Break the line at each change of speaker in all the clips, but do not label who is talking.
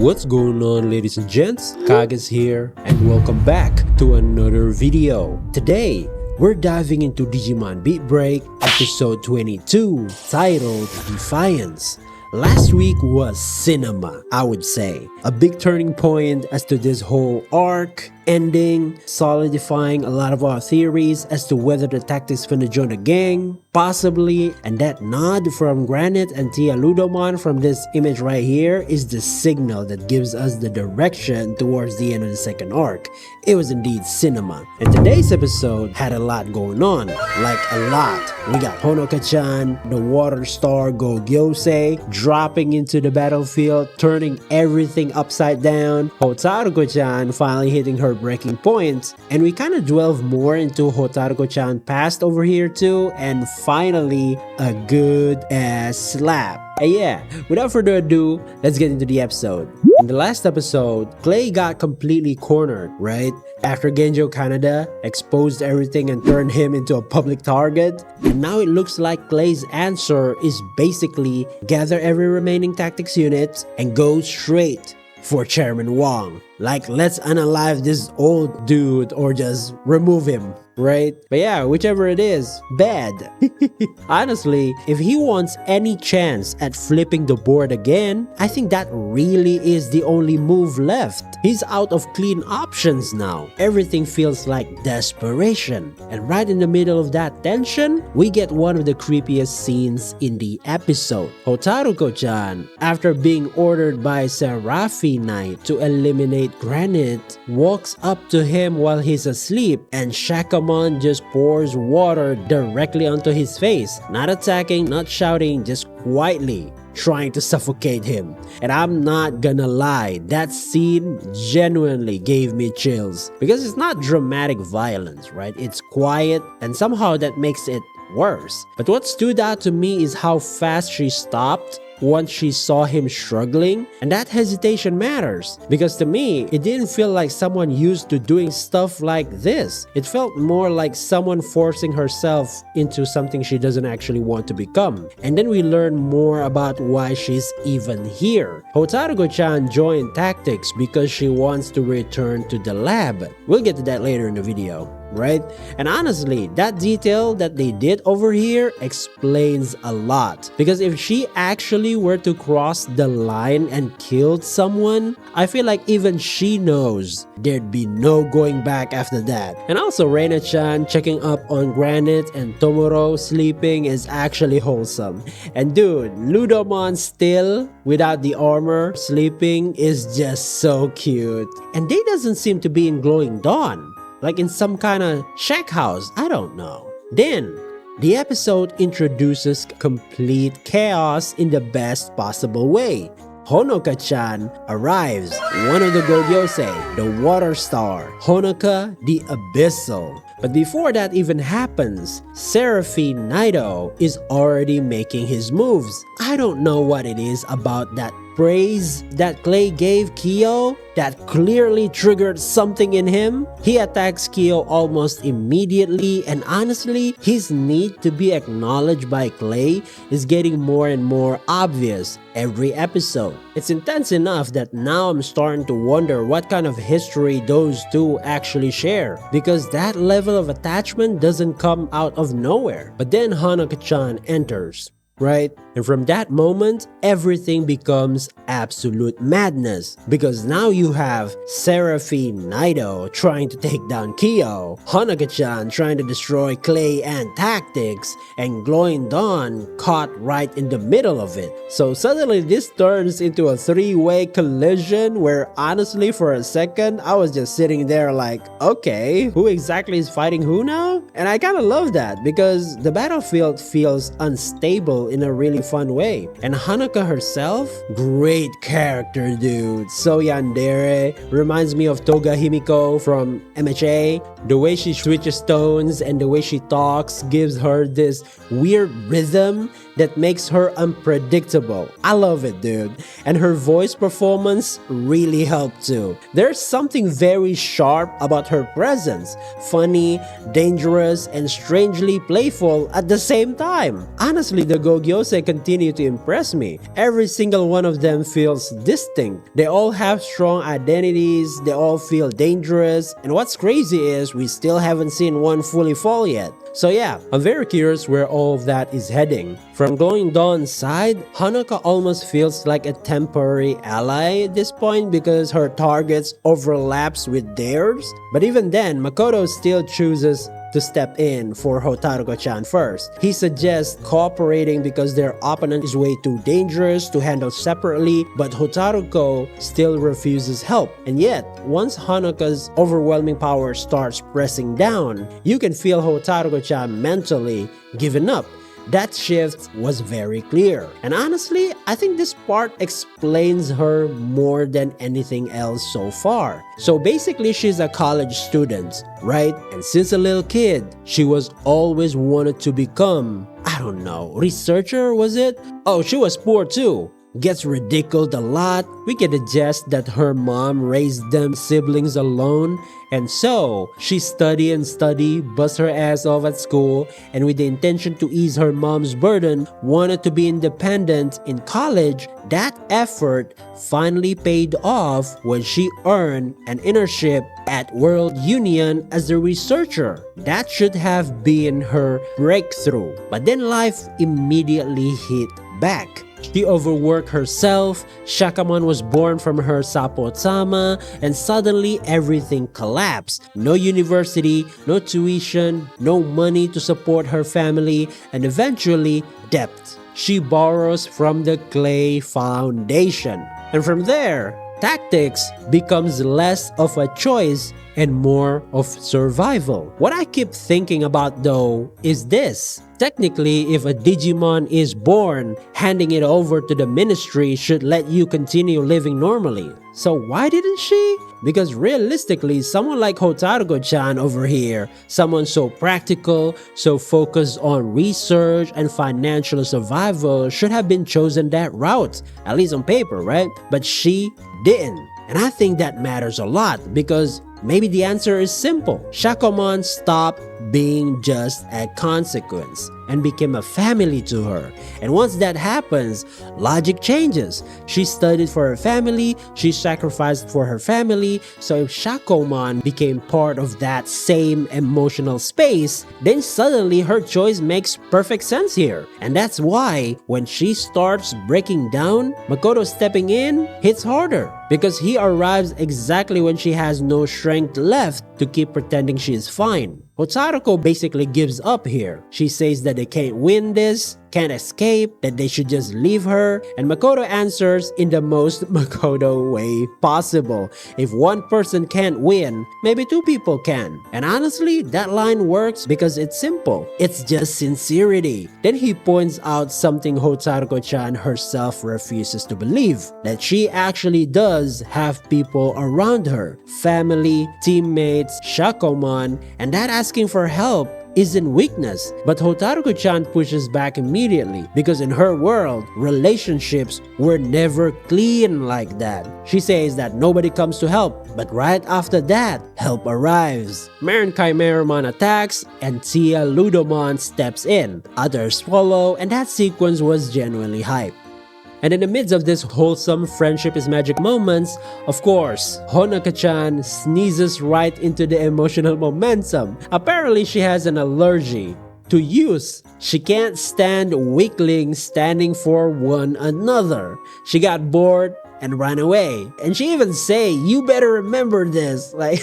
What's going on, ladies and gents? Kages here, and welcome back to another video. Today, we're diving into Digimon Beatbreak episode 22, titled Defiance. Last week was cinema, I would say. A big turning point as to this whole arc, ending, solidifying a lot of our theories as to whether the tactics finna join the gang, possibly, and that nod from Granite and Tia Ludomon from this image right here is the signal that gives us the direction towards the end of the second arc. It was indeed cinema. And today's episode had a lot going on, like a lot. We got Honoka-chan, the water star Gogyosei, dropping into the battlefield, turning everything upside down, Hotaruko-chan finally hitting her breaking point, and we kind of delve more into Hotaruko-chan past over here too, and finally a good ass slap. And yeah, without further ado, let's get into the episode. In the last episode, Clay got completely cornered, right? After Genjo Kaneda exposed everything and turned him into a public target. And now it looks like Clay's answer is basically gather every remaining tactics unit and go straight for Chairman Wong. Like, let's unalive this old dude or just remove him, right? But yeah, whichever it is, bad. Honestly, if he wants any chance at flipping the board again, I think that really is the only move left. He's out of clean options now. Everything feels like desperation. And right in the middle of that tension, we get one of the creepiest scenes in the episode. Hotaruko-chan, after being ordered by Seraphi Knight to eliminate Granite, walks up to him while he's asleep, and Shakamon just pours water directly onto his face, not attacking, not shouting, just quietly trying to suffocate him. And I'm not gonna lie, that scene genuinely gave me chills, because it's not dramatic violence, right? It's quiet, and somehow that makes it worse. But what stood out to me is how fast she stopped once she saw him struggling, and that hesitation matters, because to me, it didn't feel like someone used to doing stuff like this. It felt more like someone forcing herself into something she doesn't actually want to become. And then we learn more about why she's even here. Hotaruko-chan joined tactics because she wants to return to the lab. We'll get to that later in the video, right? And honestly, that detail that they did over here explains a lot, because if she actually were to cross the line and killed someone, I feel like even she knows there'd be no going back after that. And also, Reina-chan checking up on Granite and Tomoro sleeping is actually wholesome. And dude, Ludomon still without the armor sleeping is just so cute. And they doesn't seem to be in Glowing Dawn, like in some kind of shack house, I don't know. Then, the episode introduces complete chaos in the best possible way. Honoka-chan arrives, one of the Gogyosei, the water star, Honoka the Abyssal. But before that even happens, Seraphine Naito is already making his moves. I don't know what it is about that praise that Clay gave Kyo that clearly triggered something in him. He attacks Kyo almost immediately, and honestly, his need to be acknowledged by Clay is getting more and more obvious every episode. It's intense enough that now I'm starting to wonder what kind of history those two actually share, because that level of attachment doesn't come out of nowhere. But then Honoka-chan enters, right? And from that moment, everything becomes absolute madness, because now you have Seraphine Naito trying to take down Kyo, Honoka-chan trying to destroy Clay and tactics, and Glowing Dawn caught right in the middle of it. So suddenly this turns into a three-way collision where honestly for a second I was just sitting there like, okay, who exactly is fighting who now? And I kind of love that, because the battlefield feels unstable in a really fun way. And Hanuka herself, great character, dude. So yandere, reminds me of Toga Himiko from MHA. The way she switches tones and the way she talks gives her this weird rhythm that makes her unpredictable. I love it, dude. And her voice performance really helped too. There's something very sharp about her presence. Funny, dangerous, and strangely playful at the same time. Honestly, the Gogyosei continue to impress me. Every single one of them feels distinct. They all have strong identities, they all feel dangerous, and what's crazy is we still haven't seen one fully fall yet. So yeah, I'm very curious where all of that is heading. From Glowing Dawn's side, Hanaka almost feels like a temporary ally at this point because her targets overlaps with theirs. But even then, Makoto still chooses to step in for Hotaruko-chan first. He suggests cooperating because their opponent is way too dangerous to handle separately, but Hotaruko still refuses help. And yet, once Hanaka's overwhelming power starts pressing down, you can feel Hotaruko-chan mentally giving up. That shift was very clear. And honestly, I think this part explains her more than anything else so far. So basically, she's a college student, right? And since a little kid, she was always wanted to become, I don't know, researcher, was it? Oh, she was poor too. Gets ridiculed a lot. We can suggest that her mom raised them siblings alone, and so she study and study, bust her ass off at school, and with the intention to ease her mom's burden, wanted to be independent in college. That effort finally paid off when she earned an internship at World Union as a researcher. That should have been her breakthrough, but then life immediately hit back. She overworked herself, Shakamon was born from her Sapotama, and suddenly everything collapsed. No university, no tuition, no money to support her family, and eventually debt. She borrows from the Clay Foundation. And from there, tactics becomes less of a choice and more of survival. What I keep thinking about though is this. Technically, if a Digimon is born, handing it over to the ministry should let you continue living normally. So why didn't she? Because realistically, someone like Hotaruko-chan over here, someone so practical, so focused on research and financial survival, should have been chosen that route, at least on paper, right? But she didn't. And I think that matters a lot because maybe the answer is simple. Shakomon stopped being just a consequence and became a family to her. And once that happens, logic changes. She studied for her family, she sacrificed for her family, so if Shakomon became part of that same emotional space, then suddenly her choice makes perfect sense here. And that's why when she starts breaking down, Makoto stepping in hits harder because he arrives exactly when she has no strength left to keep pretending she is fine. Hotaruko basically gives up here. She says that they can't win this, can't escape, that they should just leave her, and Makoto answers in the most Makoto way possible. If one person can't win, maybe two people can. And honestly, that line works because it's simple. It's just sincerity. Then he points out something Hotaruko-chan herself refuses to believe, that she actually does have people around her, family, teammates, Shakomon, and that asking for help isn't weakness. But Hotaruko-chan pushes back immediately because in her world, relationships were never clean like that. She says that nobody comes to help, but right after that, help arrives. Marin Chimeramon attacks and Tia Ludomon steps in. Others follow, and that sequence was genuinely hype. And in the midst of this wholesome friendship is magic moments, of course, Honoka-chan sneezes right into the emotional momentum. Apparently, she has an allergy to use. She can't stand weaklings standing for one another. She got bored and ran away. And she even say, "You better remember this." Like,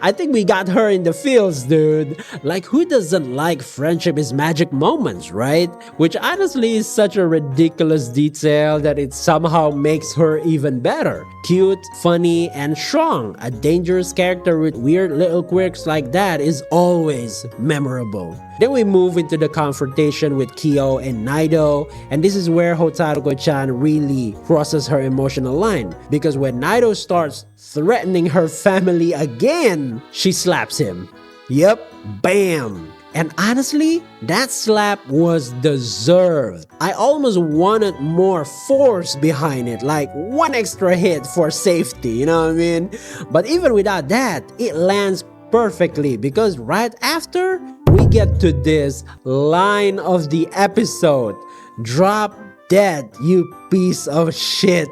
I think we got her in the feels, dude. Like, who doesn't like friendship is magic moments, right? Which honestly is such a ridiculous detail that it somehow makes her even better. Cute, funny, and strong. A dangerous character with weird little quirks like that is always memorable. Then we move into the confrontation with Kyo and Naido, and this is where Hotaruko-chan really crosses her emotional line. Because when Naido starts threatening her family again, she slaps him. Yep, bam! And honestly, that slap was deserved. I almost wanted more force behind it, like one extra hit for safety, you know what I mean? But even without that, it lands perfectly because right after, we get to this line of the episode. Drop dead, you piece of shit.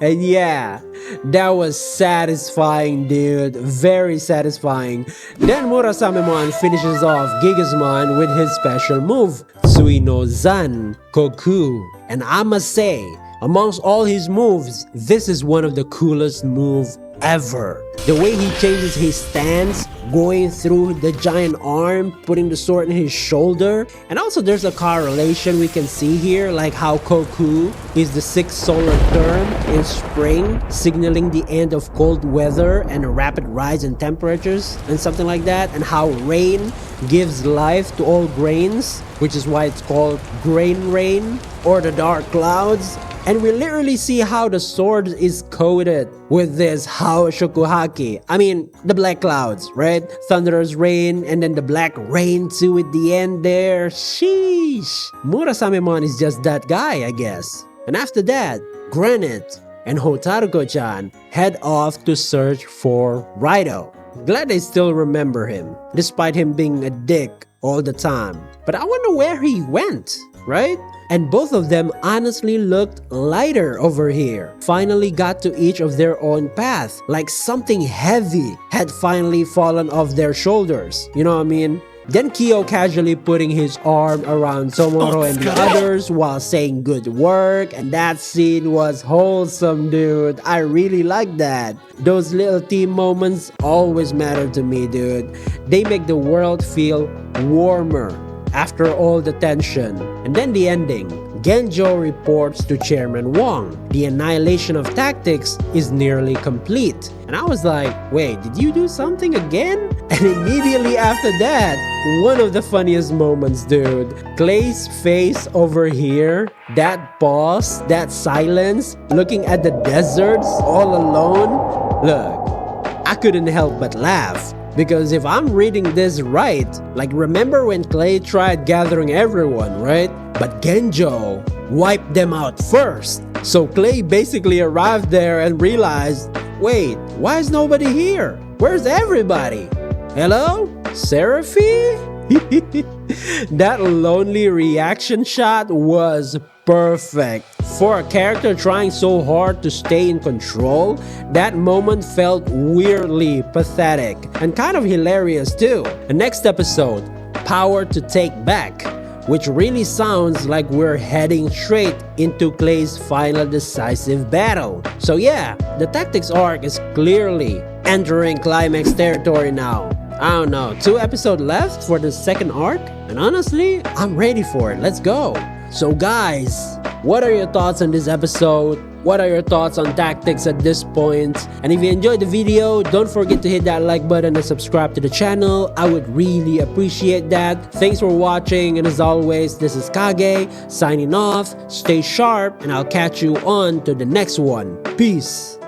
And yeah, that was satisfying, dude. Very satisfying. Then Murasamemon finishes off Gigasmon with his special move, Suino Zan Koku. And I must say, amongst all his moves, this is one of the coolest moves ever. The way he changes his stance, going through the giant arm, putting the sword in his shoulder. And also there's a correlation we can see here, like how Koku is the 6th solar term in spring, signaling the end of cold weather and a rapid rise in temperatures and something like that. And how rain gives life to all grains, which is why it's called grain rain, or the dark clouds. And we literally see how the sword is coated with this Hao Shokuhaki. I mean, the black clouds, right? Thunderous rain, and then the black rain too at the end there. Sheesh. Murasamemon is just that guy, I guess. And after that, Granite and Hotaruko-chan head off to search for Raido. Glad I still remember him, despite him being a dick all the time. But I wonder where he went, right? And both of them honestly looked lighter over here. Finally got to each of their own path. Like something heavy had finally fallen off their shoulders. You know what I mean? Then Kyo casually putting his arm around Tomoro and the others while saying good work. And that scene was wholesome, dude. I really like that. Those little team moments always matter to me, dude. They make the world feel warmer after all the tension. And then the ending. Genjo reports to Chairman Wong. The annihilation of tactics is nearly complete. And I was like, wait, did you do something again? And immediately after that, one of the funniest moments, dude. Clay's face over here, that pause, that silence, looking at the deserts all alone. Look, I couldn't help but laugh. Because if I'm reading this right, like remember when Clay tried gathering everyone, right? But Genjo wiped them out first. So Clay basically arrived there and realized, wait, why is nobody here? Where's everybody? Hello? Seraphy? That lonely reaction shot was perfect. For a character trying so hard to stay in control, that moment felt weirdly pathetic and kind of hilarious too. The next episode, Power to Take Back, which really sounds like we're heading straight into Clay's final decisive battle. So yeah, the tactics arc is clearly entering climax territory now. I don't know, 2 episodes left for the second arc, and honestly, I'm ready for it. Let's go. So guys, what are your thoughts on this episode? What are your thoughts on tactics at this point? And if you enjoyed the video, don't forget to hit that like button and subscribe to the channel. I would really appreciate that. Thanks for watching, and as always, this is Kage signing off. Stay sharp, and I'll catch you on to the next one. Peace.